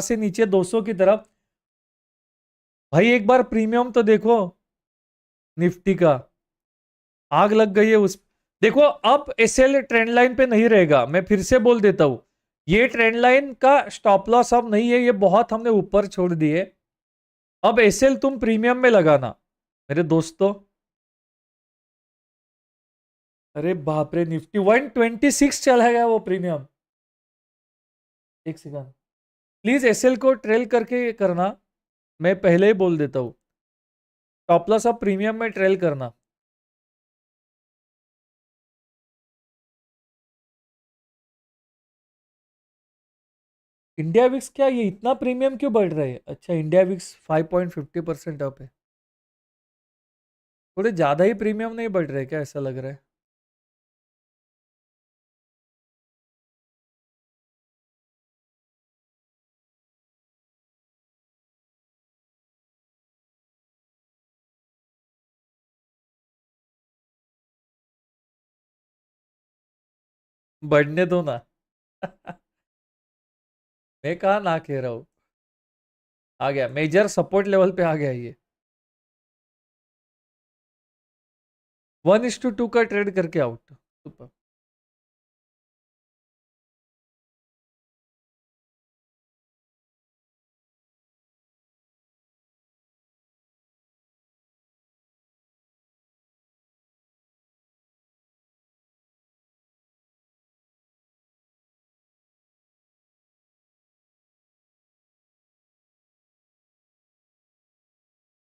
से नीचे 200 की तरफ। भाई एक बार प्रीमियम तो देखो निफ्टी का, आग लग गई है उस। देखो अब एसएल ट्रेंड लाइन पे नहीं रहेगा, मैं फिर से बोल देता हूं, ये ट्रेंड लाइन का स्टॉप लॉस अब नहीं है, ये बहुत हमने ऊपर छोड़ दिए। अब एसएल तुम प्रीमियम में लगाना मेरे दोस्तों। अरे बाप रे, निफ्टी 126 चला गया वो प्रीमियम। एक सेकंड, प्लीज एसएल को ट्रेल करके करना, मैं पहले ही बोल देता हूं। स्टॉप लॉस अब प्रीमियम में ट्रेल करना। इंडिया विक्स क्या, ये इतना प्रीमियम क्यों बढ़ रहा है? अच्छा, इंडिया विक्स 5.50% अप है। थोड़े ज्यादा ही प्रीमियम नहीं बढ़ रहे क्या, ऐसा लग रहा है। बढ़ने दो ना। मैं कहा ना कह रहा हूं। आ गया मेजर सपोर्ट लेवल पे, आ गया ये। 1:2 का ट्रेड करके आउट। सुपर।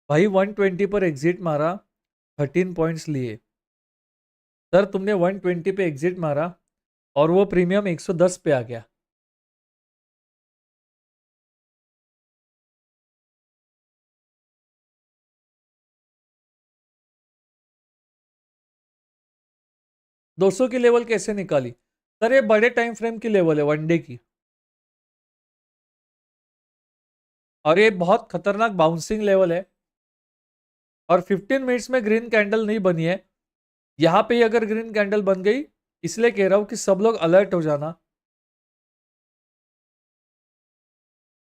भाई 120 पर एग्जिट मारा, 13 पॉइंट्स लिए। सर तुमने 120 पे एग्जिट मारा और वो प्रीमियम 110 पे आ गया। दो सौ की लेवल कैसे निकाली? सर ये बड़े टाइम फ्रेम की लेवल है, वनडे की। और ये बहुत खतरनाक बाउंसिंग लेवल है। और 15 मिनट्स में ग्रीन कैंडल नहीं बनी है। यहां पे ही अगर ग्रीन कैंडल बन गई, इसलिए कह रहा हूं कि सब लोग अलर्ट हो जाना।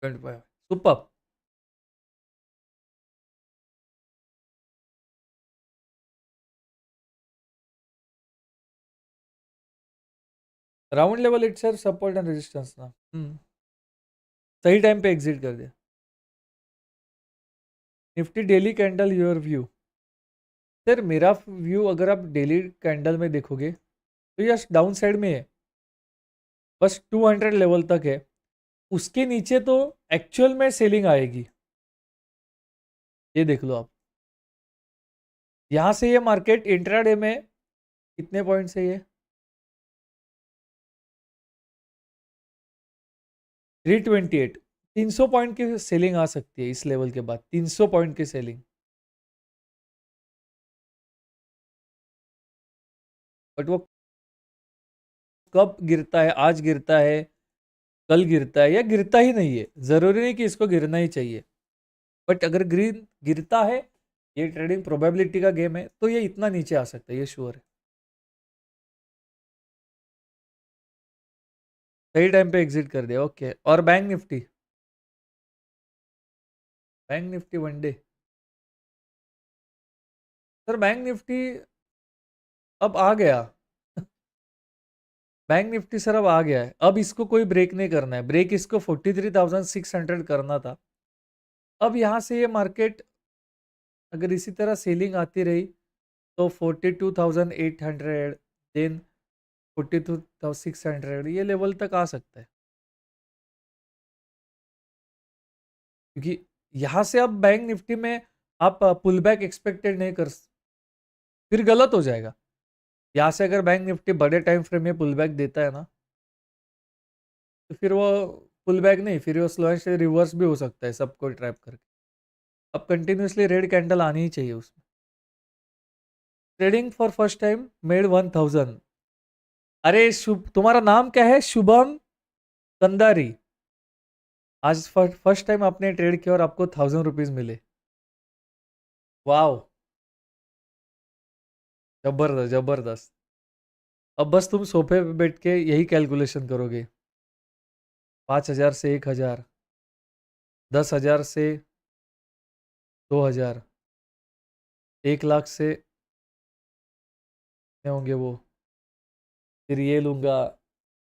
Super. Round level it's support and resistance ना। सही टाइम पे एग्जिट कर दिया। Nifty daily candle your view. Sir मेरा व्यू अगर आप डेली कैंडल में देखोगे तो यह डाउन साइड में है, बस 200 लेवल तक है। उसके नीचे तो एक्चुअल में सेलिंग आएगी। ये देख लो आप, यहां से ये मार्केट इंट्राडे में कितने पॉइंट से ये 328, 300 पॉइंट की सेलिंग आ सकती है इस लेवल के बाद, 300 पॉइंट की सेलिंग। बट वो कब गिरता है, आज गिरता है, कल गिरता है, या गिरता ही नहीं है, जरूरी नहीं कि इसको गिरना ही चाहिए। बट अगर ग्रीन गिरता है, ये ट्रेडिंग प्रोबेबिलिटी का गेम है, तो ये इतना नीचे आ सकता है, ये श्योर है। सही टाइम पे एग्जिट कर दिया, ओके। और bank Nifty, bank Nifty one day. Sir bank Nifty अब आ गया। बैंक निफ्टी सर अब आ गया है, अब इसको कोई ब्रेक नहीं करना है, ब्रेक इसको 43,600 करना था। अब यहां से ये मार्केट अगर इसी तरह सेलिंग आती रही तो 42,800, देन 42,600, ये लेवल तक आ सकता है। क्योंकि यहां से अब बैंक निफ्टी में आप पुल बैक एक्सपेक्टेड नहीं कर, फिर गलत हो जाएगा। यहाँ से अगर बैंक निफ्टी बड़े टाइम फ्रेम में पुल बैक देता है ना, तो फिर वो पुल बैक नहीं, फिर वो स्लो एंड रिवर्स भी हो सकता है सबको ट्रैप करके। अब कंटिन्यूसली रेड कैंडल आनी ही चाहिए उसमें। Trading for first time made 1000। अरे शुभ, तुम्हारा नाम क्या है? शुभम कंदारी। आज फर्स्ट टाइम आपने ट्रेड किया और आपको 1000 रुपीज मिले। वाह, जबरदस्त जबरदस्त। अब बस तुम सोफे पे बैठ के यही कैलकुलेशन करोगे, 5,000 से 1,000। 10,000 से 2,000, 1 लाख से कितने होंगे वो, फिर ये लूँगा,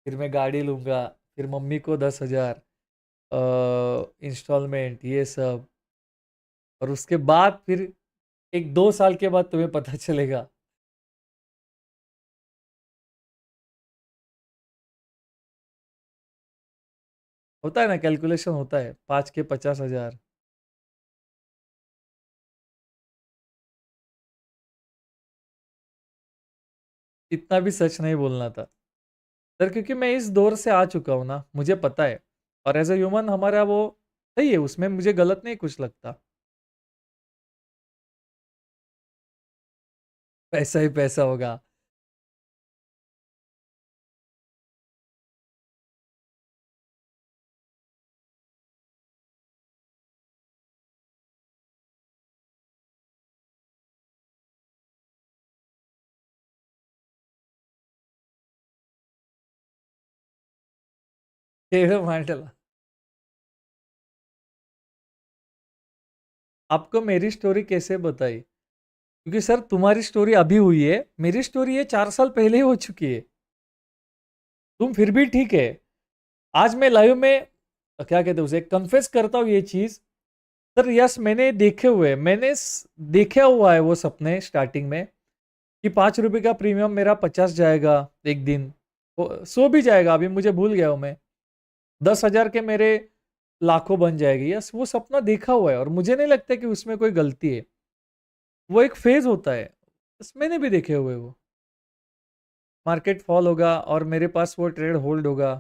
फिर मैं गाड़ी लूँगा, फिर मम्मी को 10,000 इंस्टॉलमेंट ये सब, और उसके बाद फिर 1-2 साल के बाद तुम्हें पता चलेगा। होता है ना, कैलकुलेशन होता है, 5 के 50,000। इतना भी सच नहीं बोलना था सर, क्योंकि मैं इस दौर से आ चुका हूँ ना, मुझे पता है। और एज ए ह्यूमन हमारा वो सही है, उसमें मुझे गलत नहीं कुछ लगता। पैसा ही पैसा होगा। टेढ़े मांडला। आपको मेरी स्टोरी कैसे बताई? क्योंकि सर तुम्हारी स्टोरी अभी हुई है, मेरी स्टोरी ये 4 साल पहले ही हो चुकी है। तुम फिर भी ठीक है। आज मैं लाइव में क्या कहते हैं उसे, कन्फेस करता हूँ ये चीज। सर यस, मैंने देखे हुए, देखा हुआ है वो सपने स्टार्टिंग में, कि 5 रुपए का प्रीमियम मेरा 50 जाएगा एक दिन, 100 भी जाएगा, अभी मुझे भूल गया हूँ मैं। 10,000 के मेरे लाखों बन जाएगी। यस, वो सपना देखा हुआ है, और मुझे नहीं लगता कि उसमें कोई गलती है। वो एक फेज होता है, बस मैंने भी देखे हुए वो। मार्केट फॉल होगा और मेरे पास वो ट्रेड होल्ड होगा,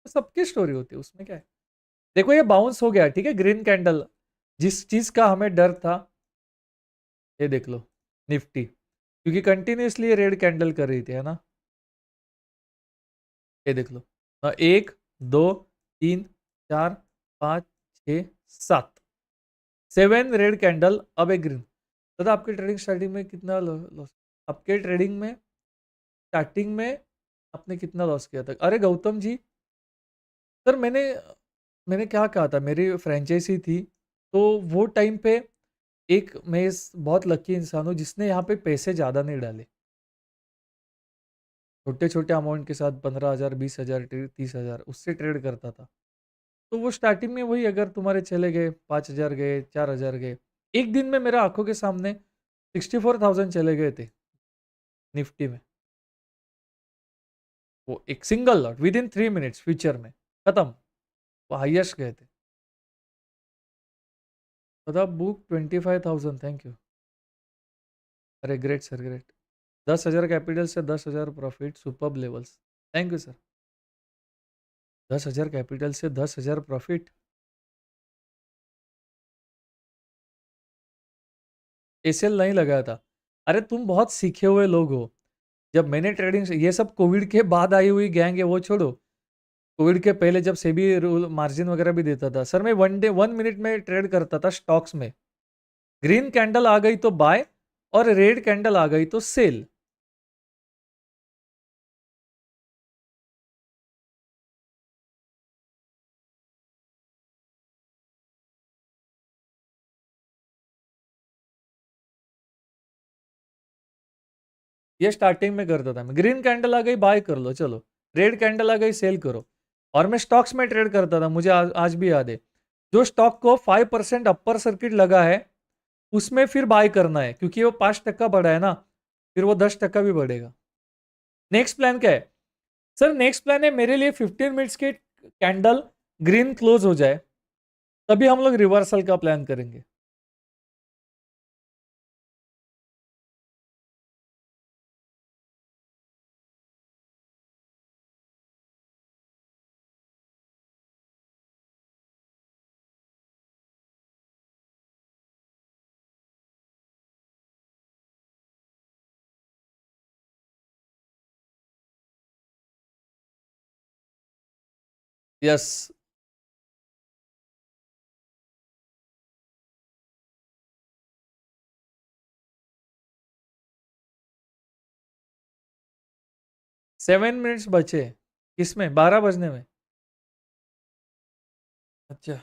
सबकी स्टोरी होती है, उसमें क्या है। देखो ये बाउंस हो गया, ठीक है, ग्रीन कैंडल, जिस चीज का हमें डर था, ये देख लो निफ्टी, क्योंकि कंटिन्यूसली रेड कैंडल कर रही थी, है ना। ये देख लो, 1, 2, 3, 4, 5, 6, 7, 7 रेड कैंडल, अब एक ग्रीन। दादा आपकी ट्रेडिंग स्टार्टिंग में कितना लॉस? आपके ट्रेडिंग में स्टार्टिंग में आपने कितना लॉस किया था? अरे गौतम जी, सर मैंने क्या कहा था, मेरी फ्रेंचाइजी थी, तो वो टाइम पे एक मैं बहुत लकी इंसान हूँ जिसने यहाँ पे पैसे ज़्यादा नहीं डाले। छोटे छोटे अमाउंट के साथ 15,000, 20,000, 30,000 उससे ट्रेड करता था। तो वो स्टार्टिंग में वही, अगर तुम्हारे चले गए 5,000 गए, 4,000 गए, एक दिन में मेरा आंखों के सामने 64,000 चले गए थे निफ्टी में। वो एक single lot with in 3 minutes future में खत्म, वो हाइएस्ट गए थे। मतलब बुक 25,000, थैंक यू। अरे ग्रेट सर, ग्रेट। 10,000 कैपिटल से 10,000 profit, superb levels. Thank you sir. 10,000 capital से 10,000 प्रॉफिट, एसएल नहीं लगाया था। अरे तुम बहुत सीखे हुए लोग हो। जब मैंने ट्रेडिंग, ये सब कोविड के बाद आई हुई गैंग है, वो छोड़ो। कोविड के पहले जब सेबी रूल मार्जिन वगैरह भी देता था, सर मैं 1 मिनट में ट्रेड करता था स्टॉक्स में। ग्रीन कैंडल आ गई तो बाय, और रेड कैंडल आ गई तो सेल। ये स्टार्टिंग में करता था मैं, ग्रीन कैंडल आ गई बाय कर लो चलो, रेड कैंडल आ गई सेल करो। और मैं स्टॉक्स में ट्रेड करता था, मुझे आज भी याद है। जो स्टॉक को 5% अपर सर्किट लगा है, उसमें फिर बाय करना है, क्योंकि वो 5% बढ़ा है ना, फिर वो 10% भी बढ़ेगा। नेक्स्ट प्लान क्या है? सर नेक्स्ट प्लान है मेरे लिए 15 मिनट्स के कैंडल ग्रीन क्लोज हो जाए, तभी हम लोग रिवर्सल का प्लान करेंगे। यस। 7 मिनट्स बचे, किसमें? 12 बजने में। अच्छा,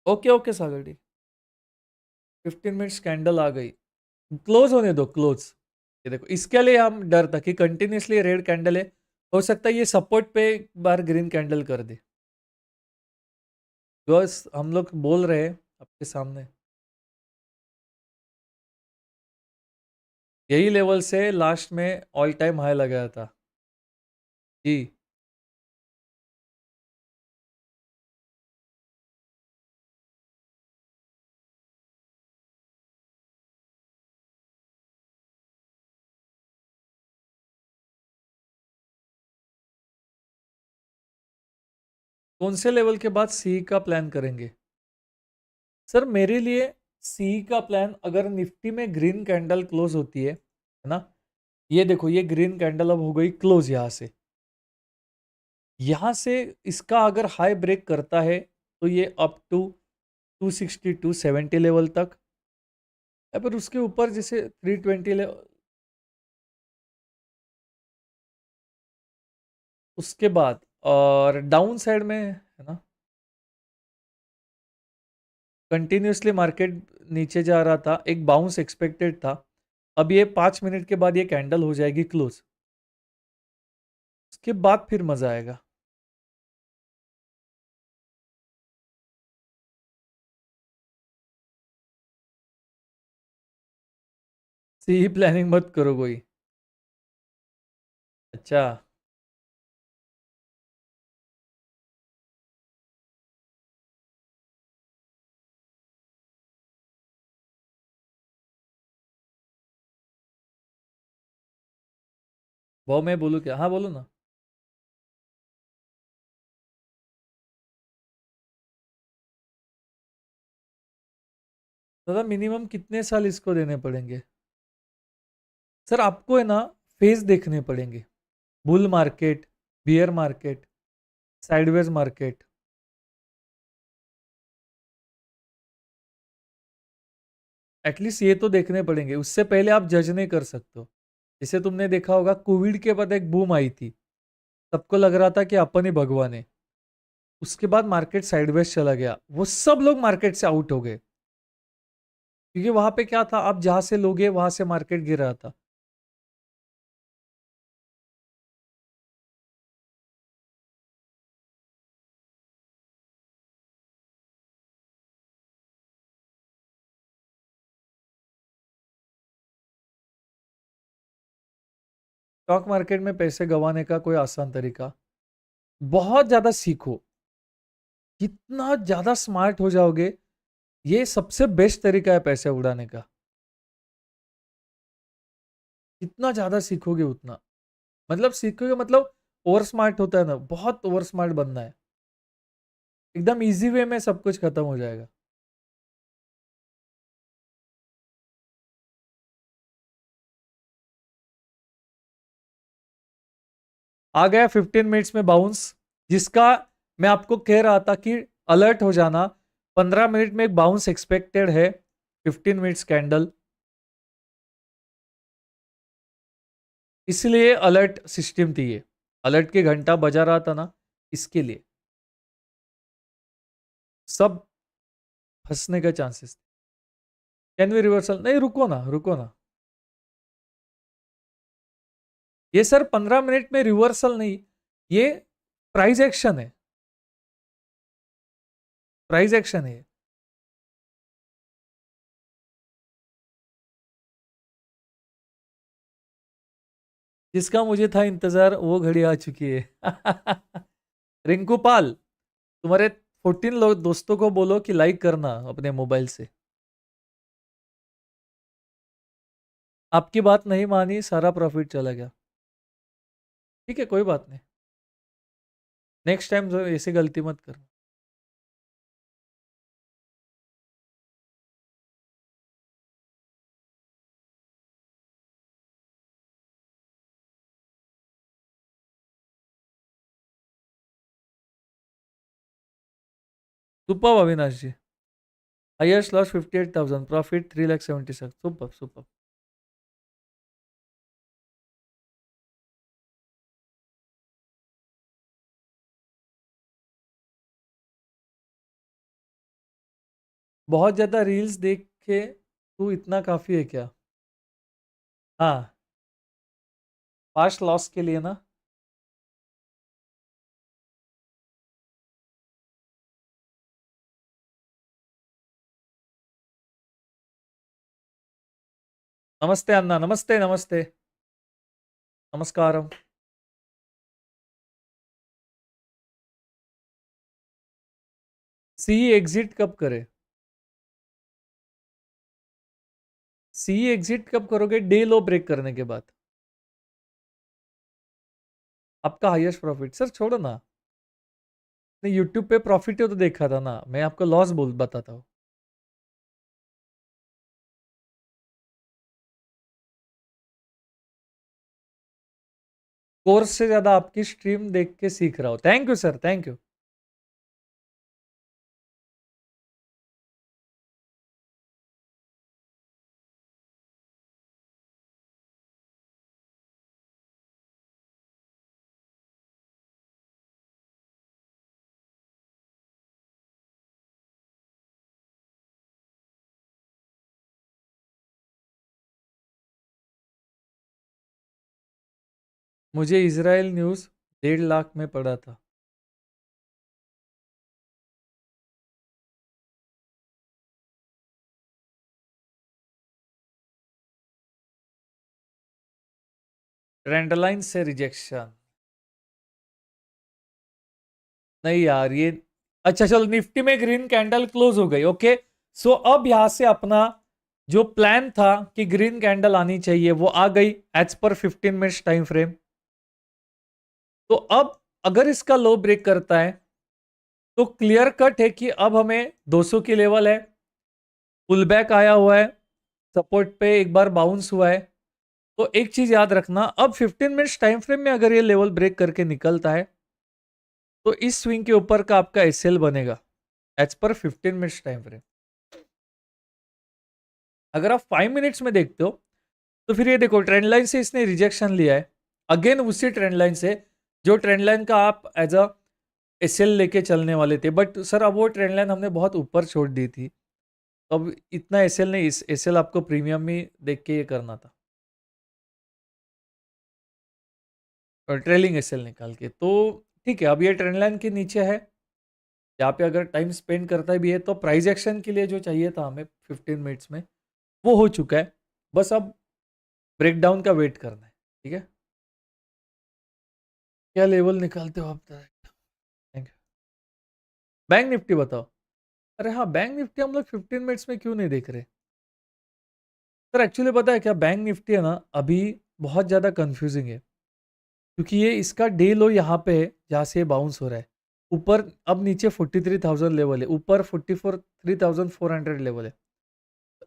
ओके ओके सागर डी, 15 मिनट्स कैंडल आ गई, क्लोज होने दो क्लोज। ये देखो इसके लिए हम डर था कि कंटिन्यूसली रेड कैंडल है, हो सकता है ये सपोर्ट पे एक बार ग्रीन कैंडल कर दे। बस हम लोग बोल रहे हैं आपके सामने, यही लेवल से लास्ट में ऑल टाइम हाई लगाया था। जी, कौन से लेवल के बाद सी का प्लान करेंगे? सर मेरे लिए सी का प्लान, अगर निफ्टी में ग्रीन कैंडल क्लोज होती है ना, ये देखो ये ग्रीन कैंडल अब हो गई क्लोज यहाँ से इसका अगर हाई ब्रेक करता है तो ये अप टू 260 270 लेवल तक, या फिर उसके ऊपर जैसे 320 लेवल, उसके बाद और डाउन साइड में है ना, कंटिन्यूसली मार्केट नीचे जा रहा था, एक बाउंस एक्सपेक्टेड था, अब ये 5 मिनट के बाद ये कैंडल हो जाएगी क्लोज, उसके बाद फिर मजा आएगा। सी प्लानिंग मत करो कोई। अच्छा, वो मैं बोलूँ क्या? हाँ बोलो ना। दादा मिनिमम कितने साल इसको देने पड़ेंगे? सर आपको है ना फेज देखने पड़ेंगे, bull market, beer market, sideways market, at least ये तो देखने पड़ेंगे, उससे पहले आप जज नहीं कर सकते हो। जैसे तुमने देखा होगा कोविड के बाद एक बूम आई थी, सबको लग रहा था कि अपन ही भगवान है, उसके बाद मार्केट साइडवेज चला गया, वो सब लोग मार्केट से आउट हो गए, क्योंकि वहां पे क्या था, आप जहां से लोगे वहां से मार्केट गिर रहा था। स्टॉक मार्केट में पैसे गंवाने का कोई आसान तरीका, बहुत ज्यादा सीखो, जितना ज्यादा स्मार्ट हो जाओगे, ये सबसे बेस्ट तरीका है पैसे उड़ाने का। जितना ज्यादा सीखोगे उतना, मतलब सीखोगे मतलब ओवर स्मार्ट होता है ना, बहुत ओवर स्मार्ट बनना है, एकदम इजी वे में सब कुछ खत्म हो जाएगा। आ गया 15 मिनट्स में बाउंस, जिसका मैं आपको कह रहा था कि अलर्ट हो जाना, 15 मिनट में एक बाउंस एक्सपेक्टेड है, 15 मिनट्स कैंडल, इसलिए अलर्ट सिस्टम थी ये, अलर्ट के घंटा बजा रहा था ना, इसके लिए सब फंसने का चांसेस। Can we reversal? नहीं, रुको ना रुको ना, ये सर 15 मिनट में रिवर्सल नहीं, ये प्राइस एक्शन है, प्राइस एक्शन है। जिसका मुझे था इंतजार वो घड़ी आ चुकी है। रिंकू पाल, तुम्हारे 14 लोग दोस्तों को बोलो कि लाइक करना अपने मोबाइल से। आपकी बात नहीं मानी, सारा प्रॉफिट चला गया। ठीक है, कोई बात नहीं, नेक्स्ट टाइम जो ऐसी गलती मत करना। Super Avinash ji, highest loss 58,000, profit 3,76,000, super super. बहुत ज्यादा रील्स देख के तू इतना काफी है क्या? हाँ, फास्ट लॉस के लिए ना। नमस्ते अन्ना, नमस्ते नमस्ते। नमस्कारम। सी एग्जिट कब करे? सी एग्जिट कब करोगे? डे लो ब्रेक करने के बाद। आपका हाईएस्ट प्रॉफिट सर छोड़ो ना। नहीं, यूट्यूब पे प्रॉफिट है तो देखा था ना, मैं आपको लॉस बोल बताता हूँ। कोर्स से ज्यादा आपकी स्ट्रीम देख के सीख रहा हूँ। Thank you sir, thank you. मुझे इजराइल न्यूज 1.5 लाख में पड़ा था। ट्रेंड लाइन से रिजेक्शन? नहीं यार ये। अच्छा चलो, निफ्टी में ग्रीन कैंडल क्लोज हो गई, ओके। सो अब यहां से अपना जो प्लान था कि ग्रीन कैंडल आनी चाहिए वो आ गई as per 15 minutes time frame. तो अब अगर इसका लो ब्रेक करता है तो क्लियर कट है कि अब हमें 200 की लेवल है, पुल बैक आया हुआ है, सपोर्ट पे एक बार बाउंस हुआ है। तो एक चीज याद रखना, अब 15 मिनट्स टाइम फ्रेम में अगर ये लेवल ब्रेक करके निकलता है तो इस स्विंग के ऊपर का आपका एसएल बनेगा as per 15 minutes time frame. अगर आप 5 मिनट्स में देखते हो तो फिर ये देखो, ट्रेंड लाइन से इसने रिजेक्शन लिया है, अगेन उसी ट्रेंड लाइन से जो ट्रेंड लाइन का आप एज अ एसएल लेके चलने वाले थे, बट सर अब वो ट्रेंड लाइन हमने बहुत ऊपर छोड़ दी थी। तो अब इतना एसएल नहीं, इस एसएल आपको प्रीमियम में देख के ये करना था, और ट्रेलिंग एसएल निकाल के। तो ठीक है, अब ये ट्रेंड लाइन के नीचे है, यहाँ पे अगर टाइम स्पेंड करता भी है तो प्राइस एक्शन के लिए जो चाहिए था हमें 15 मिनट्स में वो हो चुका है। बस अब ब्रेकडाउन का वेट करना है, ठीक है। क्या लेवल निकालते हो आप? Thank you. बैंक निफ्टी बताओ। अरे हाँ, बैंक निफ्टी हम लोग 15 मिनट्स में क्यों नहीं देख रहे? सर एक्चुअली पता है क्या, बैंक निफ्टी है ना अभी बहुत ज़्यादा कंफ्यूजिंग है, क्योंकि ये इसका डे लो यहाँ पे है जहाँ से बाउंस हो रहा है ऊपर। अब नीचे 43,000 लेवल है, ऊपर 43,400 लेवल है।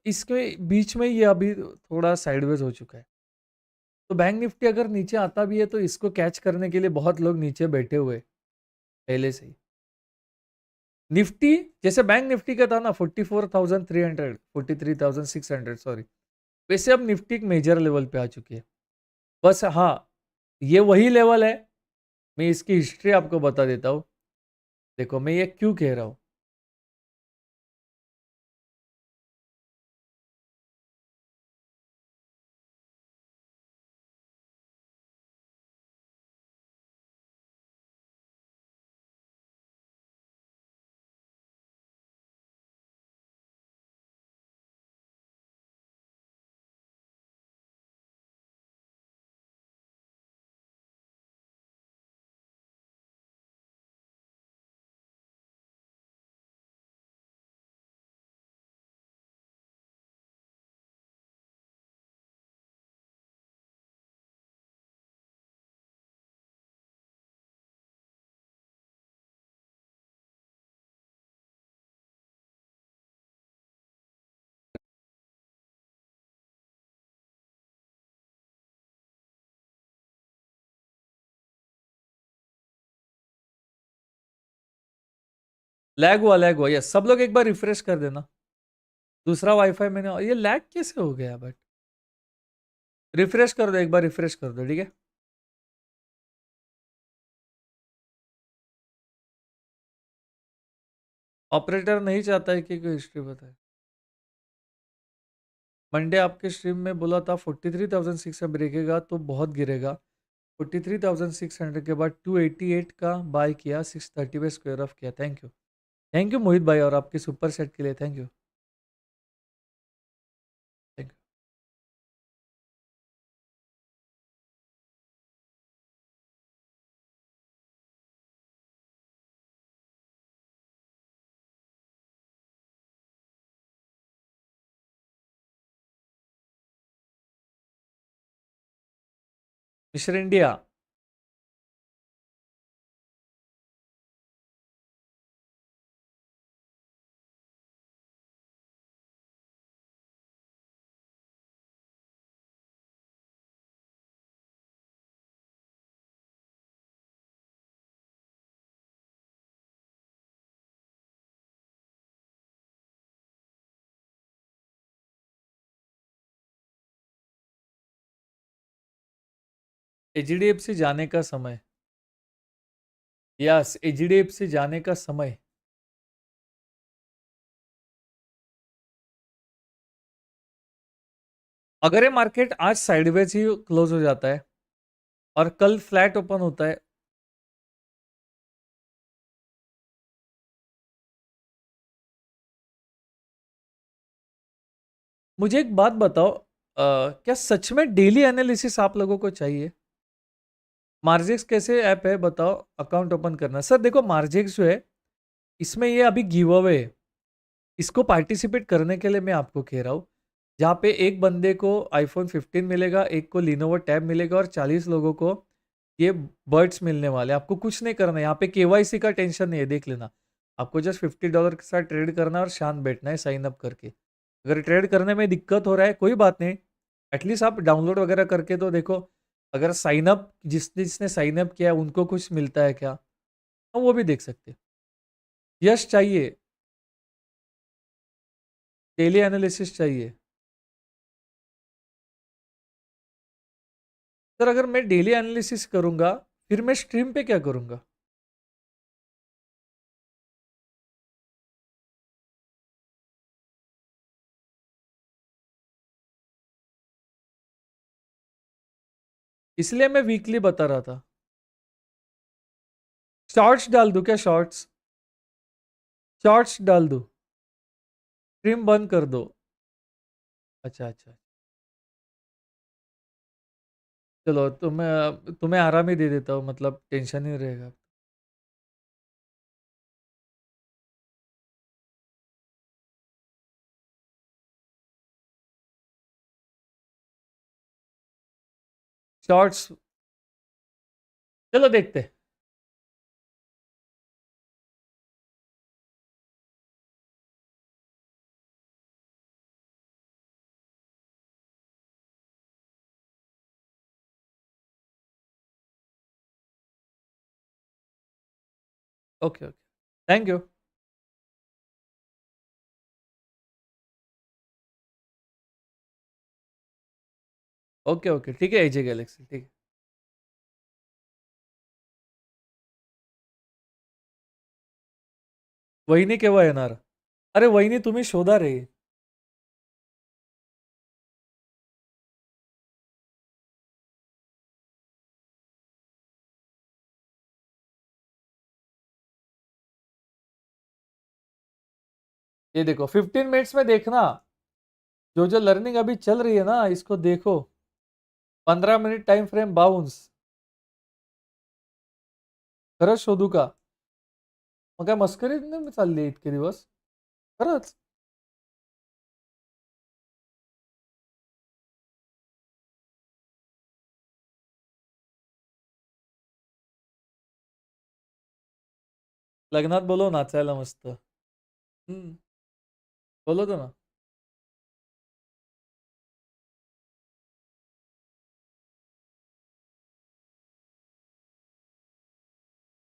इसके बीच में ये अभी थोड़ा साइडवेज हो चुका है। तो बैंक निफ्टी अगर नीचे आता भी है तो इसको कैच करने के लिए बहुत लोग नीचे बैठे हुए हैं पहले से ही। निफ्टी जैसे बैंक निफ्टी का था ना 44,300, 43,600 सॉरी, वैसे अब निफ्टी एक मेजर लेवल पे आ चुकी है। बस हाँ, ये वही लेवल है। मैं इसकी हिस्ट्री आपको बता देता हूँ। देखो मैं ये क्यों कह रहा हूँ। लैग हुआ, यस। सब लोग एक बार रिफ्रेश कर देना। दूसरा वाईफाई मैंने, ये लैग कैसे हो गया? बट रिफ्रेश कर दो, एक बार रिफ्रेश कर दो, ठीक है। ऑपरेटर नहीं चाहता है कि कोई हिस्ट्री बताए। मंडे आपके स्ट्रीम में बोला था 43,600 ब्रेकेगा तो बहुत गिरेगा। 43,600 के बाद 288 का बाय किया, 630 पे स्क्वायर ऑफ किया। थैंक यू मोहित भाई, और आपके सुपर सेट के लिए thank you. Thank you. Mister India, HDFC जाने का समय। यस, एचडीएफसी जाने का समय। अगर ये मार्केट आज साइडवेज ही क्लोज हो जाता है और कल फ्लैट ओपन होता है, मुझे एक बात बताओ, क्या सच में डेली एनालिसिस आप लोगों को चाहिए? मार्जेक्स कैसे ऐप है बताओ, अकाउंट ओपन करना। सर देखो, मार्जेक्स जो है इसमें ये अभी गिव अवे है, इसको पार्टिसिपेट करने के लिए मैं आपको कह रहा हूँ, जहाँ पे एक बंदे को आईफोन 15 मिलेगा, एक को लिनोवो टैब मिलेगा और 40 लोगों को ये बर्ड्स मिलने वाले। आपको कुछ नहीं करना है, यहाँ पे केवाईसी का टेंशन नहीं है, देख लेना। आपको जस्ट $50 के साथ ट्रेड करना है और शांत बैठना है साइन अप करके। अगर ट्रेड करने में दिक्कत हो रहा है कोई बात नहीं, एटलीस्ट आप डाउनलोड वगैरह करके तो देखो, अगर साइन अप जिसने साइन अप किया है उनको कुछ मिलता है क्या, तो वो भी देख सकते हैं। यश चाहिए, डेली एनालिसिस चाहिए। सर अगर मैं डेली एनालिसिस करूंगा फिर मैं स्ट्रीम पे क्या करूंगा? इसलिए मैं वीकली बता रहा था। शॉर्ट्स डाल दूं क्या? शॉर्ट्स, शॉर्ट्स डाल दूं? स्ट्रीम बंद कर दो? अच्छा अच्छा, चलो तो मैं तुम्हें आराम ही दे देता हूँ, मतलब टेंशन नहीं रहेगा। शॉर्ट्स, चलो देखते हैं। Okay okay, thank you. Okay okay ठीक है, एजे गैलेक्सी ठीक है। वहिनी केव्हा येणार? अरे वहिनी तुम्ही शोधा रे। ये देखो 15 मिनट्स में देखना, जो जो लर्निंग अभी चल रही है ना इसको देखो। 15 मिनिट टाइम फ्रेम बाउन्स, खरंच शोधू का? मग काय मस्करी नाही चालली इतके दिवस? खरंच? लग्नात बोलव नाचायला मस्त। हम्म, बोलवतो ना।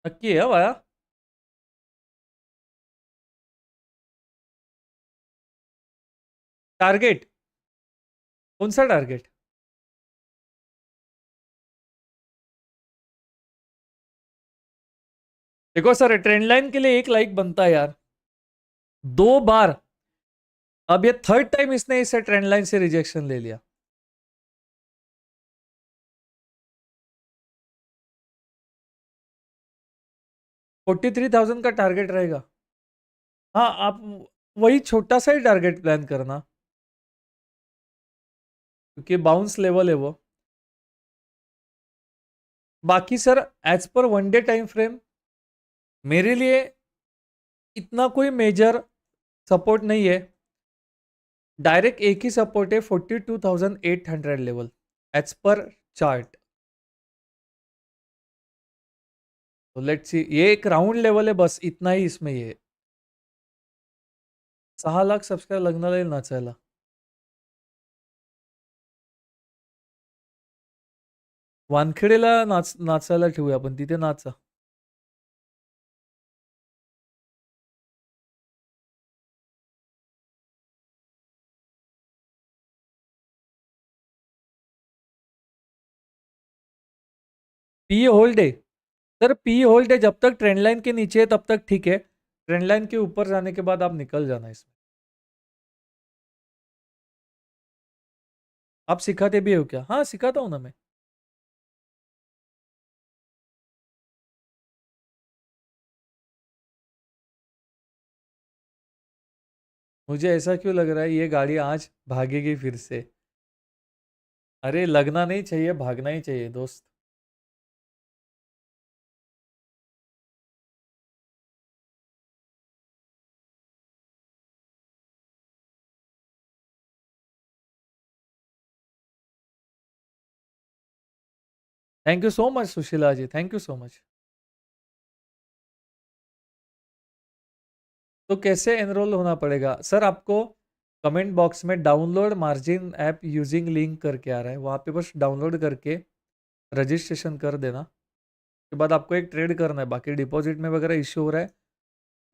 नक्की आहे हा बाया? टारगेट? कौन सा टारगेट? देखो सर, ट्रेंड लाइन के लिए एक लाइक बनता है यार। 2 बार, अब ये थर्ड टाइम इसने इसे ट्रेंड लाइन से रिजेक्शन ले लिया। $43,000 का टारगेट रहेगा। हाँ, आप वही छोटा सा ही टारगेट प्लान करना, क्योंकि बाउंस लेवल है वो। बाकी सर एज पर 1 डे टाइम फ्रेम मेरे लिए इतना कोई मेजर सपोर्ट नहीं है। डायरेक्ट एक ही सपोर्ट है 42,800 लेवल एज पर चार्ट। तो लेट्स सी, ये एक राउंड लेवल है बस, इतना ही इसमें ये 6 लाख सब्सक्राइब लग्नाला येईल नाचायला। वानखेडेला नाचायला ठेवूया आपण, तिथे नाचा। पी होल्ड है सर, पी होल्ड है, जब तक ट्रेंड लाइन के नीचे है तब तक ठीक है। ट्रेंड लाइन के ऊपर जाने के बाद आप निकल जाना इसमें। आप सिखाते भी हो क्या? हाँ सिखाता हूँ ना मैं। मुझे ऐसा क्यों लग रहा है ये गाड़ी आज भागेगी फिर से? अरे लगना नहीं चाहिए, भागना ही चाहिए दोस्त। Thank you so much Sushila ji, thank you so much. तो कैसे एनरोल होना पड़ेगा सर? आपको कमेंट बॉक्स में download margin app using link करके आ रहा है, वहाँ पे बस डाउनलोड करके रजिस्ट्रेशन कर देना। उसके बाद आपको एक ट्रेड करना है, बाकी डिपॉजिट में वगैरह इश्यू हो रहा है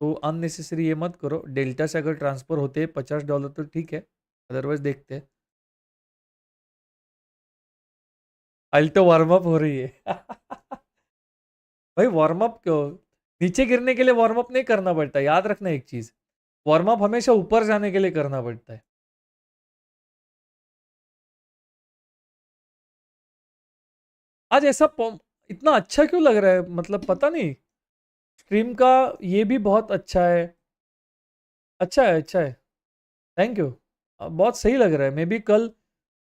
तो अननेसेसरी ये मत करो। डेल्टा से अगर ट्रांसफर होते हैं $50 तो ठीक है, अदरवाइज देखते हैं। अल्टो वार्म अप हो रही है भाई वार्म अप क्यों? नीचे गिरने के लिए वार्म अप नहीं करना पड़ता, याद रखना एक चीज, वार्म अप हमेशा ऊपर जाने के लिए करना पड़ता है। आज ऐसा इतना अच्छा क्यों लग रहा है, मतलब पता नहीं। स्ट्रीम का ये भी बहुत अच्छा है। अच्छा है, अच्छा है। Thank you. बहुत सही लग रहा है। मैं भी कल,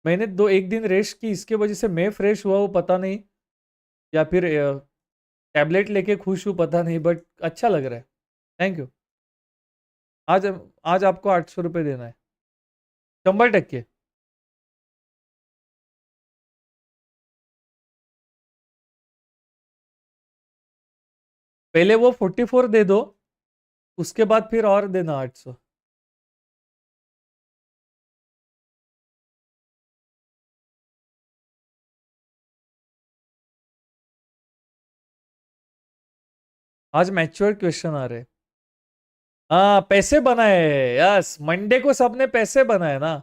मैंने 1 दिन रेस्ट की, इसके वजह से मैं फ्रेश हुआ हूँ पता नहीं, या फिर टैबलेट लेके खुश हूँ पता नहीं, बट अच्छा लग रहा है। Thank you. आज आज आपको ₹800 देना है, 100%। पहले वो 44 दे दो, उसके बाद फिर और देना 800। आज मैच्योर क्वेश्चन आ रहे। हाँ पैसे बनाए, यस मंडे को सबने पैसे बनाए ना।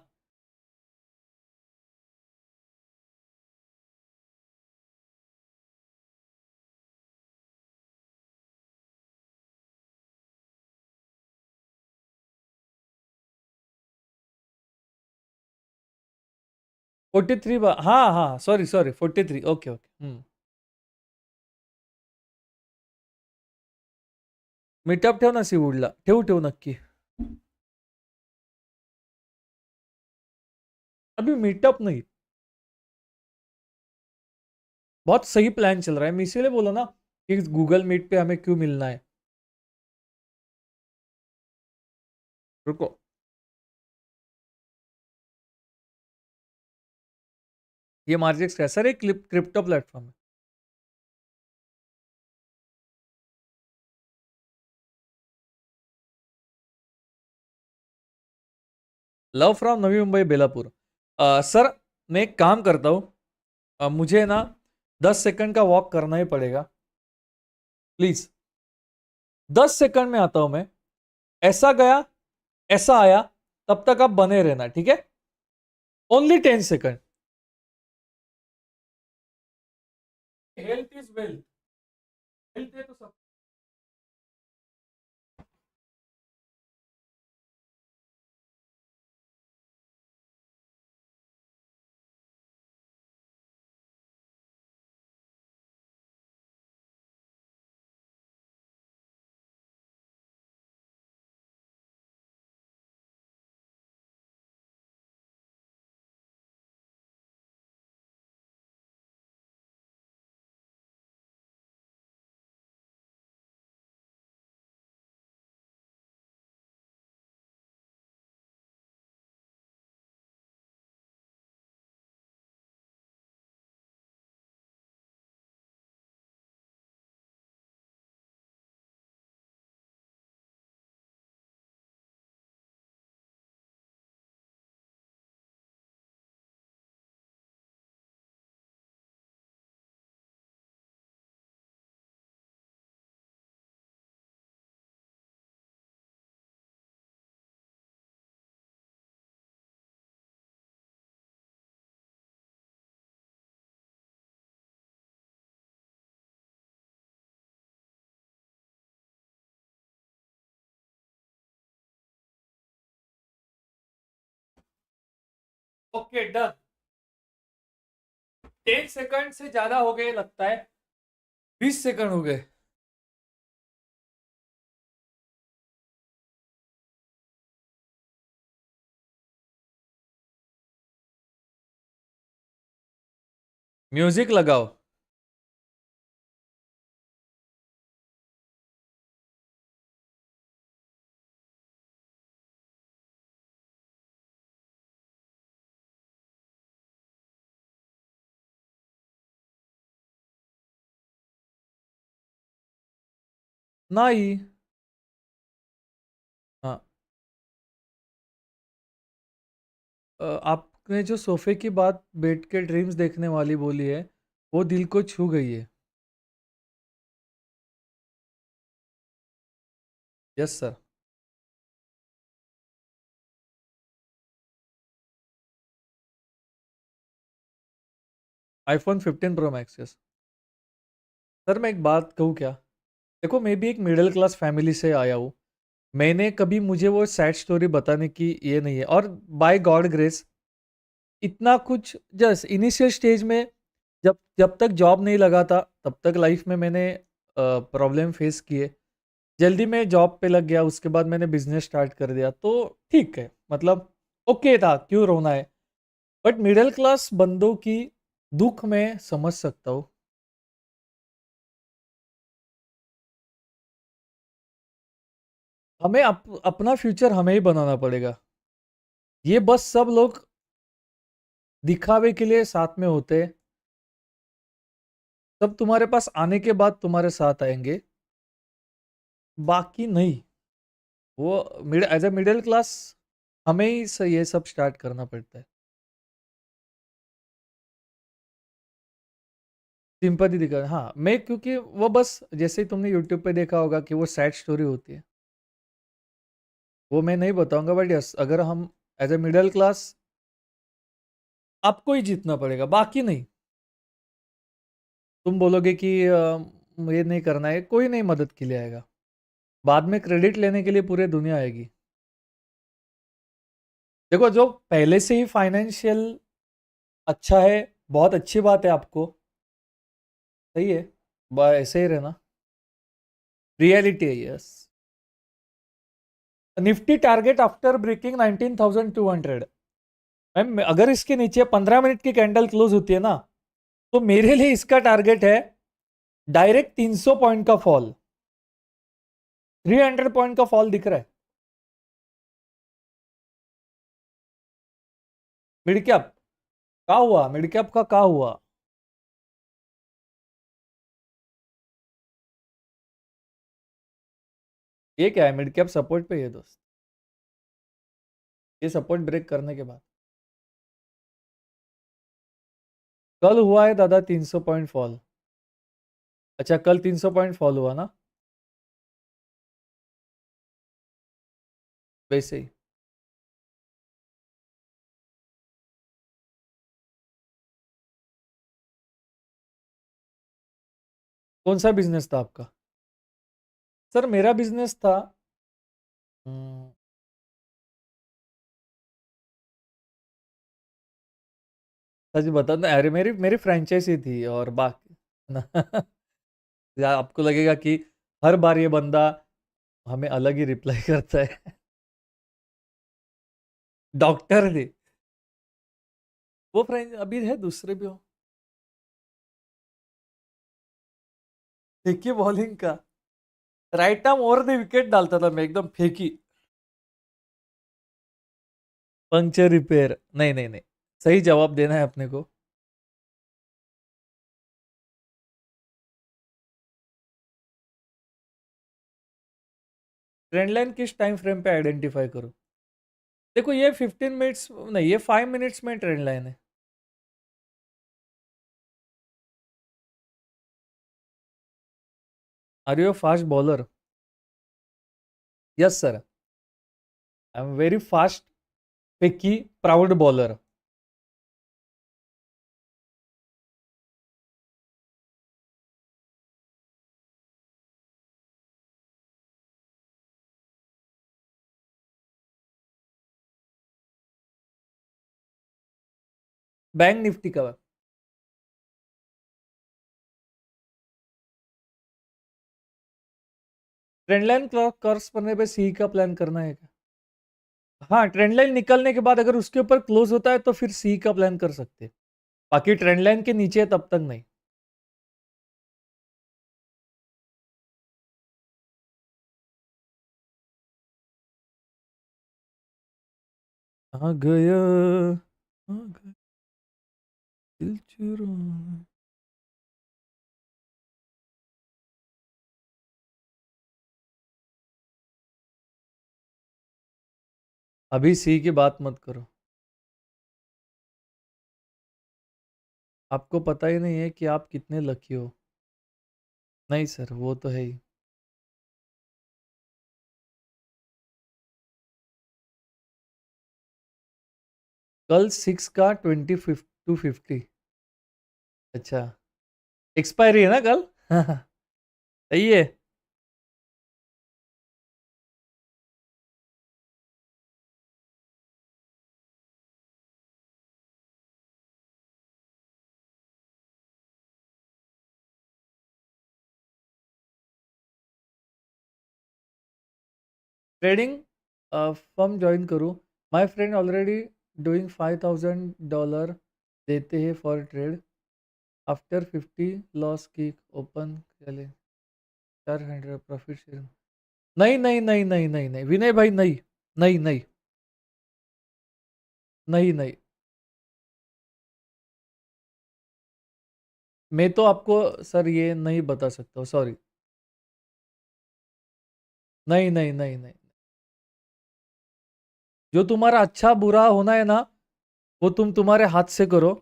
हाँ हाँ, sorry sorry, 43, okay okay. Meetup ठेव ना सीवूडला, ठेवू ठेवू नक्की। अभी मीटअप नहीं, बहुत सही प्लान चल रहा है। मैं इसीलिए बोला ना कि गूगल मीट पे हमें क्यों मिलना है। रुको, ये मार्जिक्स कैसा है? क्रिप्टो प्लेटफॉर्म है। Love from Navi Mumbai Belapur. Sir मैं एक काम करता हूँ, मुझे ना 10 सेकंड का वॉक करना ही पड़ेगा, प्लीज। 10 सेकंड में आता हूं मैं। ऐसा गया, ऐसा आया, तब तक आप बने रहना, ठीक है? Only 10 second. Health is wealth, health है तो सब। Okay done. 10 सेकंड से ज्यादा हो गए लगता है। 20 सेकंड हो गए। म्यूजिक लगाओ। नहीं। हाँ। आपने जो सोफे की बात बैठ के ड्रीम्स देखने वाली बोली है, वो दिल को छू गई है। Yes sir. iPhone 15 Pro Max। Yes. Sir मैं एक बात कहूँ क्या? देखो मैं भी एक मिडिल क्लास फैमिली से आया हूँ। मैंने कभी मुझे वो सैड स्टोरी बताने की ये नहीं है, और बाय गॉड ग्रेस इतना कुछ जस्ट इनिशियल स्टेज में, जब जब तक जॉब नहीं लगा था तब तक लाइफ में मैंने प्रॉब्लम फेस किए। जल्दी में जॉब पे लग गया, उसके बाद मैंने बिजनेस स्टार्ट कर दिया, तो ठीक है, मतलब ओके था, क्यों रोना है। बट मिडिल क्लास बंदों की दुख मैं समझ सकता हूँ। हमें अपना फ्यूचर हमें ही बनाना पड़ेगा। ये बस सब लोग दिखावे के लिए साथ में होते हैं। सब तुम्हारे पास आने के बाद तुम्हारे साथ आएंगे, बाकी नहीं। वो एज ए मिडिल क्लास हमें ही ये सब स्टार्ट करना पड़ता है। सिंपैथी दिखा, हाँ मैं, क्योंकि वो बस जैसे ही तुमने यूट्यूब पे देखा होगा कि वो सैड स्टोरी होती है, वो मैं नहीं बताऊंगा। बट यस, अगर हम एज ए मिडिल क्लास, आपको ही जीतना पड़ेगा, बाकी नहीं। तुम बोलोगे कि ये नहीं करना है, कोई नहीं मदद के लिए आएगा। बाद में क्रेडिट लेने के लिए पूरी दुनिया आएगी। देखो जो पहले से ही फाइनेंशियल अच्छा है, बहुत अच्छी बात है आपको। सही है, ऐसे ही रहना। रियलिटी है, yes. Nifty target after breaking 19,200। Ma'am अगर इसके नीचे 15 मिनट की कैंडल क्लोज होती है ना, तो मेरे लिए इसका टारगेट है डायरेक्ट 300 पॉइंट का फॉल। 300 पॉइंट का फॉल दिख रहा है। मिड कैप का हुआ, मिड कैप का हुआ? ये क्या है, मिड कैप सपोर्ट पे है दोस्त। ये सपोर्ट ब्रेक करने के बाद कल हुआ है दादा 300 पॉइंट फॉल। अच्छा कल 300 पॉइंट फॉल हुआ ना, वैसे ही। कौन सा बिजनेस था आपका? सर मेरा बिजनेस था, हम्म, सच बता ना, अरे मेरी मेरी फ्रेंचाइजी थी और बाकी या आपको लगेगा कि हर बार ये बंदा हमें अलग ही रिप्लाई करता है। डॉक्टर थे वो, फ्रेंच अभी है, दूसरे भी हो। देखिए बॉलिंग का, right arm over the wicket डालता था मैं, एकदम फेंकी। पंक्चर रिपेयर, नहीं नहीं नहीं, सही जवाब देना है अपने को। ट्रेंड लाइन किस टाइम फ्रेम पे आइडेंटिफाई करो? देखो ये 15 मिनट्स नहीं, ये 5 मिनट्स में ट्रेंड लाइन है। Are you fast bowler? Yes sir, I am very fast, picky, proud bowler. Bank Nifty का ट्रेंड लाइन क्रॉस करने पे सी का प्लान करना है क्या? हाँ, ट्रेंड लाइन निकलने के बाद अगर उसके ऊपर क्लोज होता है तो फिर सी का प्लान कर सकते हैं, बाकी ट्रेंड लाइन के नीचे है तब तक नहीं। आ गया आ गया दिल चुरा। अभी सी की बात मत करो, आपको पता ही नहीं है कि आप कितने लकी हो। नहीं सर, वो तो है ही। कल 6 का 2250। अच्छा, एक्सपायरी है ना कल? सही है। ट्रेडिंग फर्म ज्वाइन करूँ? माय फ्रेंड ऑलरेडी डूइंग $5000 देते हैं फॉर ट्रेड। आफ्टर 50 लॉस की ओपन चले 400 प्रॉफिट शेयर। नहीं नहीं नहीं नहीं नहीं नहीं विनय भाई, नहीं नहीं नहीं नहीं नहीं। मैं तो आपको सर ये नहीं बता सकता हूँ, सॉरी। नहीं नहीं नहीं नहीं। जो तुम्हारा अच्छा बुरा होना है ना, वो तुम तुम्हारे हाथ से करो,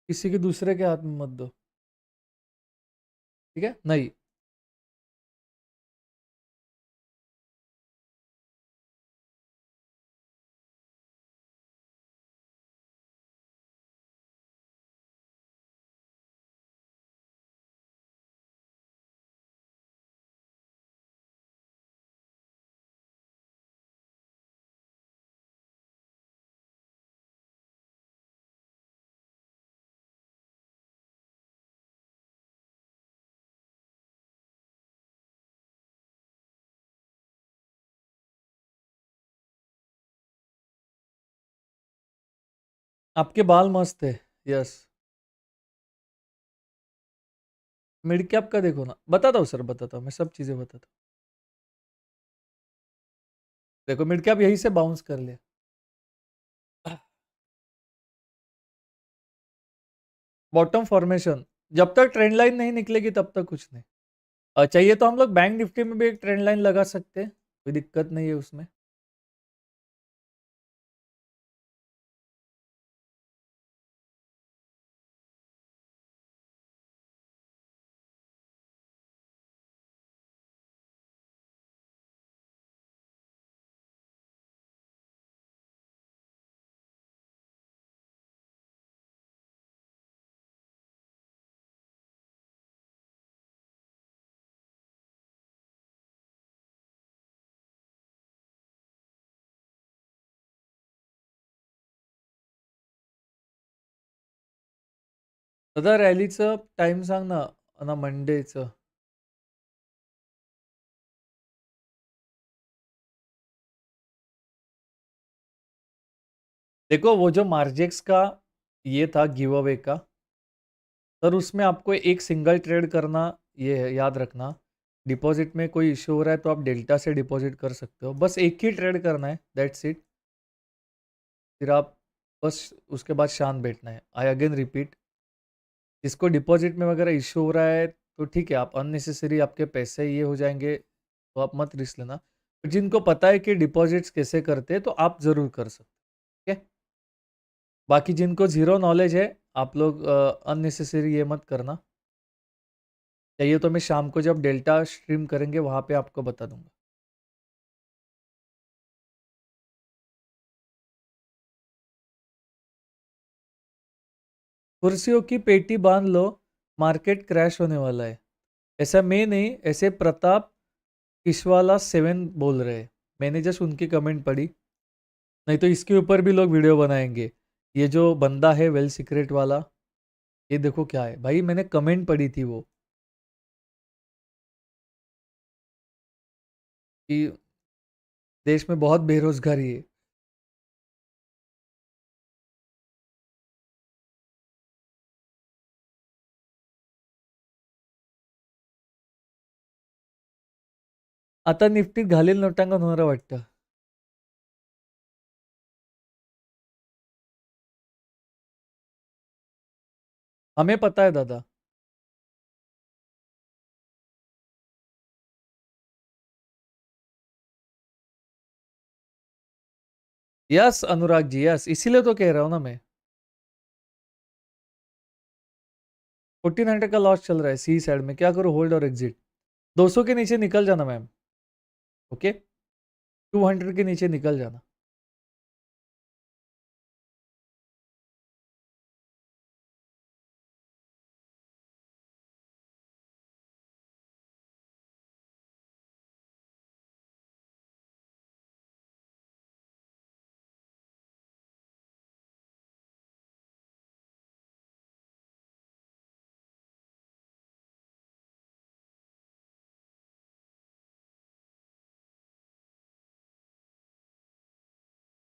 किसी के दूसरे के हाथ में मत दो। ठीक है, नहीं। आपके बाल मस्त है। यस। मिड कैप का देखो ना, बताता हूँ सर, बताता हूँ, मैं सब चीजें बताता हूँ। देखो मिड कैप यहीं से बाउंस कर लिया। बॉटम फॉर्मेशन, जब तक ट्रेंड लाइन नहीं निकलेगी तब तक कुछ नहीं। चाहिए तो हम लोग बैंक निफ्टी में भी एक ट्रेंड लाइन लगा सकते हैं, कोई दिक्कत नहीं है उसमें। दादा रॅलीचं टाइम सांग ना, ना मंडेचं। देखो वो जो मार्जेक्स का ये था गिव अवे का, सर उसमें आपको एक सिंगल ट्रेड करना, ये है, याद रखना। डिपॉजिट में कोई इशू हो रहा है तो आप डेल्टा से डिपॉजिट कर सकते हो, बस एक ही ट्रेड करना है, दैट्स इट। फिर आप बस उसके बाद शांत बैठना है। आई अगेन रिपीट, जिसको डिपॉजिट में वगैरह इशू हो रहा है तो ठीक है, आप अननेसेसरी आपके पैसे ये हो जाएंगे तो आप मत रिस्क लेना। पर जिनको पता है कि डिपॉजिट्स कैसे करते हैं तो आप ज़रूर कर सकते हैं, ठीक है। बाकी जिनको ज़ीरो नॉलेज है, आप लोग अननेसेसरी ये मत करना। चाहिए तो मैं शाम को जब डेल्टा स्ट्रीम करेंगे वहाँ पे आपको बता दूंगा। कुर्सियों की पेटी बांध लो, मार्केट क्रैश होने वाला है। ऐसा मैं नहीं, ऐसे प्रताप किशवाला 7 बोल रहे हैं। मैंने जस्ट उनकी कमेंट पढ़ी, नहीं तो इसके ऊपर भी लोग वीडियो बनाएंगे। ये जो बंदा है वेल सीक्रेट वाला, ये देखो क्या है भाई, मैंने कमेंट पढ़ी थी वो कि देश में बहुत बेरोजगारी है। आता निफ्टीत घालील नोटांकन होणार वाटतं. हमें पता है दादा. यस अनुराग जी, यस, इसीलिए तो कह रहा हूं ना मैं. 1400 का लॉस चल रहा है सी साइड में, क्या करूं, होल्ड और एग्जिट? 200 के नीचे निकल जाना मैम. ओके, 200 के नीचे निकल जाना.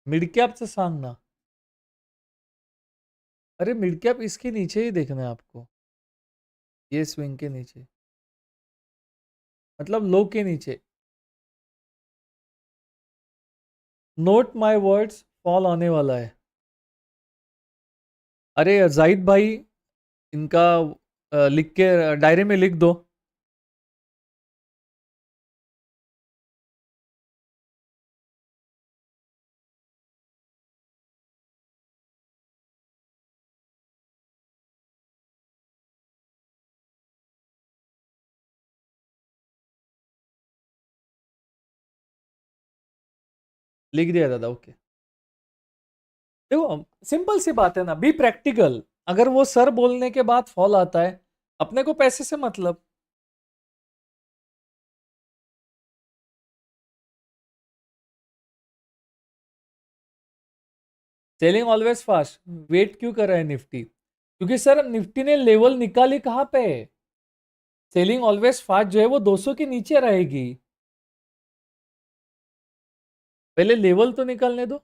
मिड कैपचं सांग ना. अरे मिड कैप इसके नीचे ही देखना है आपको, ये स्विंग के नीचे, मतलब लो के नीचे. नोट माय वर्ड्स, फॉल आने वाला है. अरे जाहिद भाई, इनका लिख के डायरी में लिख दो. लिख दिया दादा, ओके. देखो सिंपल सी बात है ना, बी प्रैक्टिकल. अगर वो सर बोलने के बाद फॉल आता है, अपने को पैसे से मतलब. सेलिंग ऑलवेज फास्ट, वेट क्यों कर रहा है निफ्टी? क्योंकि सर निफ्टी ने लेवल निकाली कहां पे? सेलिंग ऑलवेज फास्ट जो है वो 200 के नीचे रहेगी. पहले लेवल तो निकालने दो.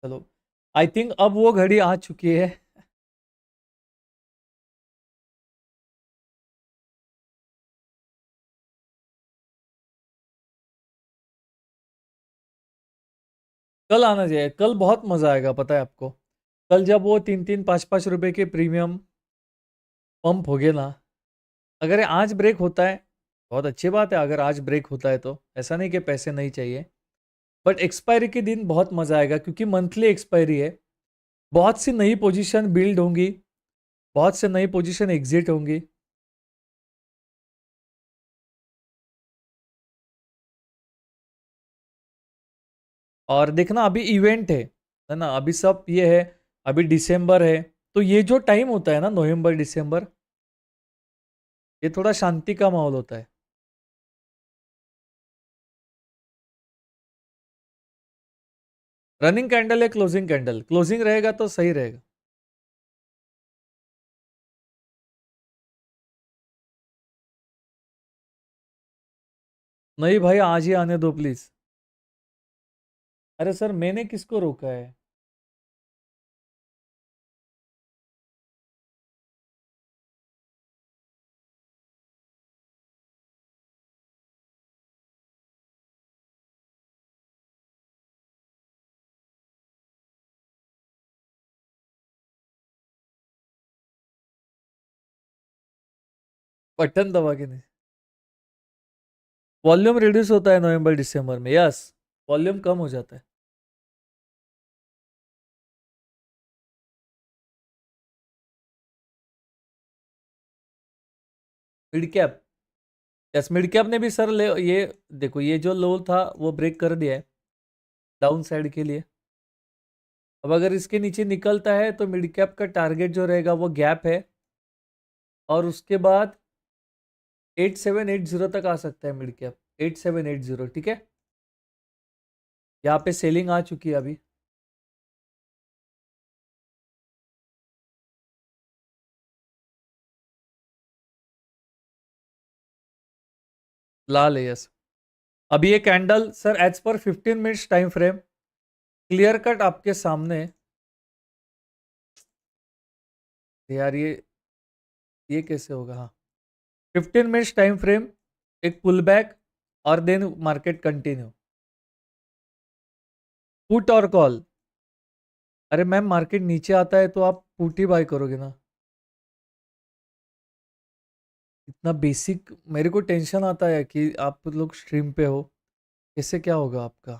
चलो, आई थिंक अब वो घड़ी आ चुकी है. कल आना चाहिए, कल बहुत मजा आएगा, पता है आपको. कल जब वो 3-3, 5-5 रुपए के प्रीमियम पंप हो गए ना. अगर ये आज ब्रेक होता है, बहुत अच्छी बात है. अगर आज ब्रेक होता है तो ऐसा नहीं कि पैसे नहीं चाहिए, बट एक्सपायरी के दिन बहुत मजा आएगा, क्योंकि मंथली एक्सपायरी है. बहुत सी नई पोजीशन बिल्ड होंगी, बहुत से नई पोजीशन एग्जिट होंगी. और देखना अभी इवेंट है ना, अभी सब ये है. अभी दिसंबर है, तो ये जो टाइम होता है ना, नवंबर दिसंबर, ये थोड़ा शांति का माहौल होता है. रनिंग कैंडल है, क्लोजिंग कैंडल, क्लोजिंग रहेगा तो सही रहेगा. नहीं भाई, आज ही आने दो प्लीज. अरे सर, मैंने किसको रोका है? बटन दबा के नहीं. वॉल्यूम रिड्यूस होता है नवंबर दिसंबर में, यस. वॉल्यूम कम हो जाता है. Mid cap, yes, mid cap ने भी सर ये देखो, ये जो लो था वो ब्रेक कर दिया है. डाउन साइड के लिए। अब अगर इसके नीचे निकलता है तो मिड कैप का टारगेट जो रहेगा वो गैप है, और उसके बाद 8780 तक आ सकता है मिड कैप, 8780, ठीक है। यहाँ पे सेलिंग आ चुकी है अभी। लाल है, यस। अभी ये candle sir as per 15 minutes time frame clear cut आपके सामने। यार ये कैसे होगा? हाँ, 15 मिनट्स टाइम फ्रेम, एक पुल बैक, और देन मार्केट कंटिन्यू। पुट और कॉल? अरे मैम, मार्केट नीचे आता है तो आप पुट ही बाय करोगे ना। इतना बेसिक मेरे को टेंशन आता है कि आप लोग स्ट्रीम पे हो, कैसे क्या होगा आपका?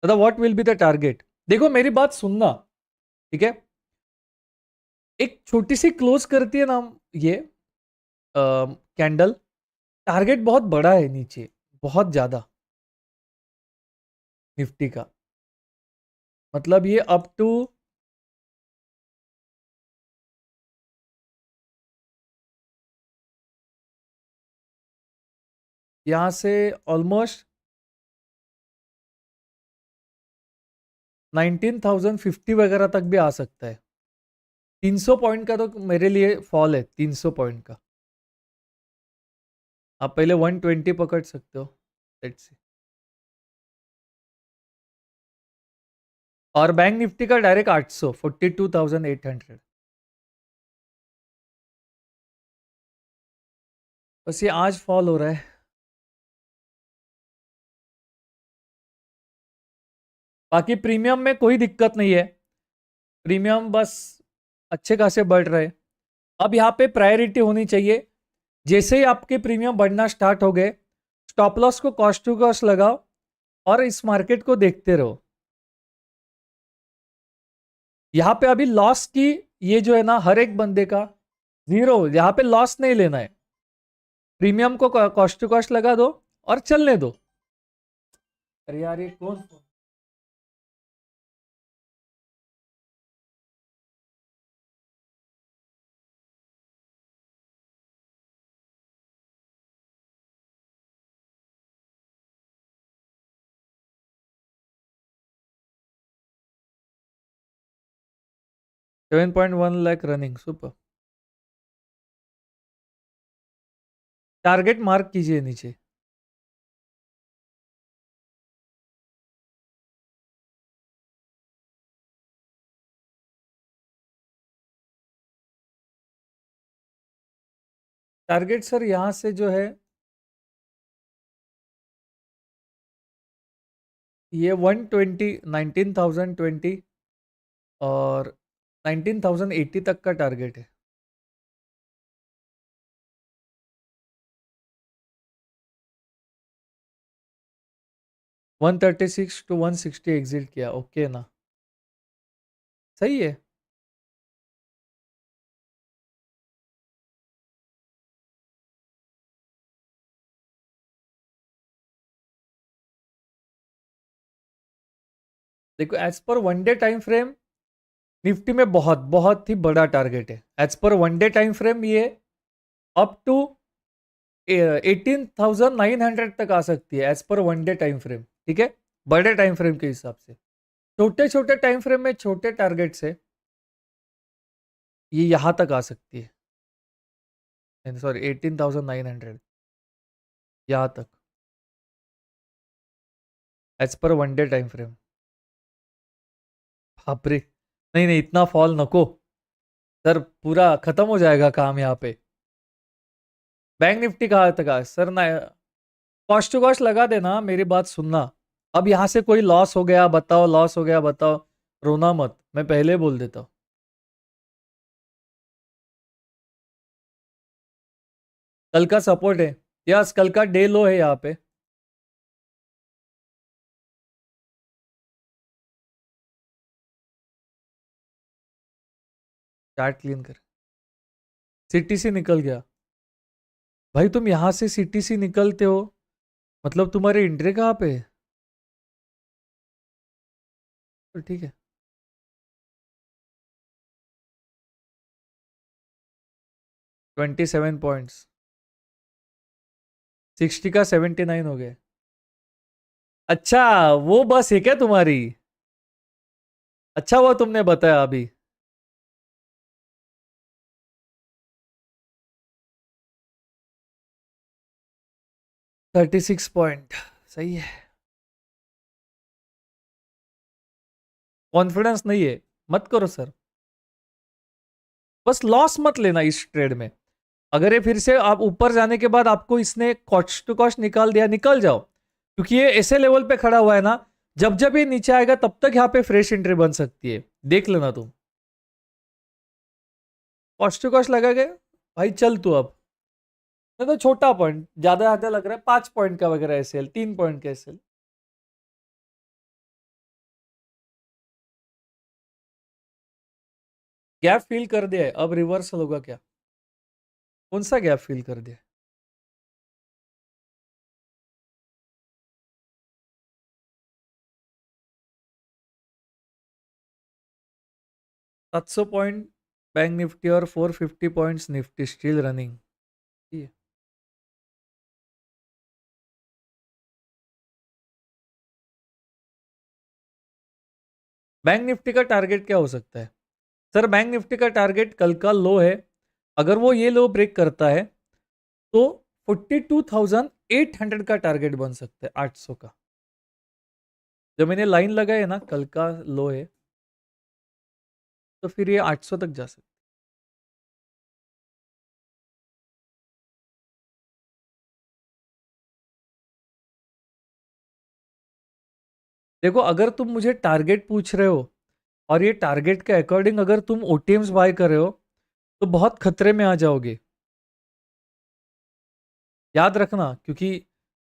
दादा what will be the target? देखो मेरी बात सुनना, ठीक है। एक छोटी सी क्लोज करती है ना ये कैंडल, टारगेट बहुत बड़ा है नीचे, बहुत ज्यादा निफ्टी का। मतलब ये अप टू यहां से ऑलमोस्ट 19,050 वगैरह तक भी आ सकता है। 300 पॉइंट का तो मेरे लिए फॉल है, 300 पॉइंट का। आप पहले 120 पकड़ सकते हो, लेट्स सी। और बैंक निफ्टी का डायरेक्ट 800, 42,800। बस ये आज फॉल हो रहा है। बाकी प्रीमियम में कोई दिक्कत नहीं है, प्रीमियम बस अच्छे खासे बढ़ रहे। अब यहाँ पे प्रायोरिटी होनी चाहिए। जैसे ही आपके प्रीमियम बढ़ना स्टार्ट हो गए, स्टॉप लॉस को कॉस्ट टू कॉस्ट लगाओ और इस मार्केट को देखते रहो। यहाँ पे अभी लॉस की ये जो है ना, हर एक बंदे का जीरो, यहाँ पे लॉस नहीं लेना है। प्रीमियम को कॉस्ट टू कॉस्ट लगा दो और चलने दो। अरे यार, ये कौन 7.1 lakh running, super. Target mark कीजिए नीचे। टारगेट सर यहां से जो है ये 120, 19,020 और 19,080 तक का टारगेट है। वन 136 टू 160 एग्जिट किया, ओके ना, सही है। देखो as per one day time frame Nifty में बहुत बहुत ही बड़ा टारगेट है। As per one day time frame ये अप टू 18,900 तक आ सकती है as per one day time frame, ठीक है, बड़े टाइम फ्रेम के हिसाब से। छोटे छोटे टाइम फ्रेम में छोटे टारगेट से ये यहां तक आ सकती है, सॉरी 18,900 यहां तक as per one day time frame. बापरे, नहीं नहीं, इतना फॉल नको सर, पूरा खत्म हो जाएगा काम यहाँ पे। बैंक निफ्टी कहाँ तक आ सर ना, कॉस्ट टू कॉस्ट लगा देना, मेरी बात सुनना। अब यहां से कोई लॉस हो गया बताओ, लॉस हो गया बताओ, रोना मत, मैं पहले बोल देता हूँ। कल का सपोर्ट है, यस, कल का डे लो है यहाँ पे। चार्ट क्लीन कर, सीटीसी निकल गया। भाई तुम यहां से सीटीसी निकलते हो, मतलब तुम्हारी एंट्री कहाँ पे है? तो ठीक है, 27 पॉइंट्स, 60 का 79 हो गए। अच्छा, वो बस है क्या तुम्हारी? अच्छा वो तुमने बताया अभी। 36 पॉइंट, सही है। कॉन्फिडेंस नहीं है, मत करो सर। बस लॉस मत लेना इस ट्रेड में। अगर ये फिर से आप ऊपर जाने के बाद आपको इसने कॉस्ट टू कॉस्ट निकाल दिया, निकल जाओ, क्योंकि ये ऐसे लेवल पे खड़ा हुआ है ना, जब जब ये नीचे आएगा तब तक यहाँ पे फ्रेश एंट्री बन सकती है, देख लेना तुम। कॉस्ट टू कॉस्ट लगा गया भाई, चल तू अब। नहीं तो छोटा पॉइंट ज्यादा ज्यादा लग रहा है, 5 पॉइंट का वगैरह एसएल, 3 पॉइंट का एसएल। गैप फील कर दिया है, अब रिवर्सल होगा क्या? कौन सा गैप फील कर दिया? 700 पॉइंट बैंक निफ्टी और 450 points Nifty still running. Bank Nifty का टारगेट क्या हो सकता है? सर बैंक निफ्टी का टारगेट कल का लो है, अगर वो ये लो ब्रेक करता है तो 42,800 का टारगेट बन सकता है, 800 का। जो मैंने लाइन लगाई है ना, कल का लो है, तो फिर ये 800 तक जा सकता है। देखो अगर तुम मुझे टारगेट पूछ रहे हो और ये टारगेट के अकॉर्डिंग अगर तुम ओटीएम्स बाय कर रहे हो तो बहुत खतरे में आ जाओगे, याद रखना। क्योंकि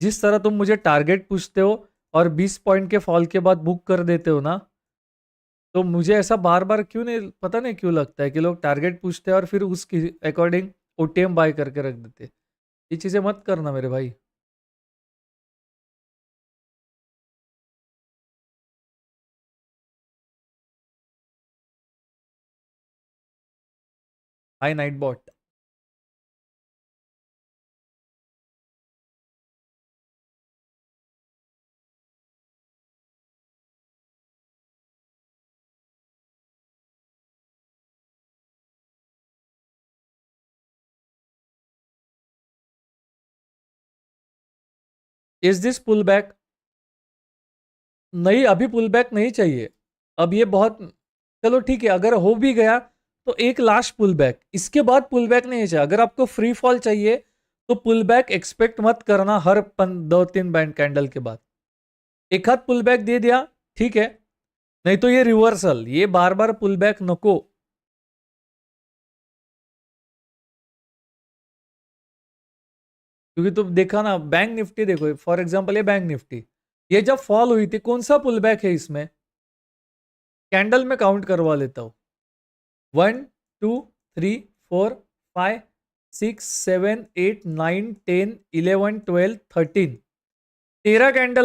जिस तरह तुम मुझे टारगेट पूछते हो और 20 पॉइंट के फॉल के बाद बुक कर देते हो ना, तो मुझे ऐसा बार बार क्यों नहीं, पता नहीं क्यों लगता है कि लोग टारगेट पूछते हैं और फिर उसके अकॉर्डिंग ओटीएम बाय करके रख देते। ये चीजें मत करना मेरे भाई। Hi Nightbot. Is this pull back? नहीं, अभी पुल बैक नहीं चाहिए। अब ये बहुत, चलो ठीक है, अगर हो भी गया तो एक लास्ट पुल बैक, इसके बाद पुल बैक नहीं चाहिए। अगर आपको फ्री फॉल चाहिए तो पुल बैक एक्सपेक्ट मत करना हर 2-3 बैंड कैंडल के बाद। एक हाथ पुल बैक दे दिया ठीक है, नहीं तो ये रिवर्सल, ये बार बार पुल बैक नको। क्योंकि तुम देखा ना बैंक निफ्टी, देखो फॉर एग्जांपल ये बैंक निफ्टी, ये जब फॉल हुई थी कौन सा पुल बैक है इसमें? कैंडल में काउंट करवा लेता हूं, 1 2 3 4 5 6 7 8 9 10 11 12 13, 13 कैंडल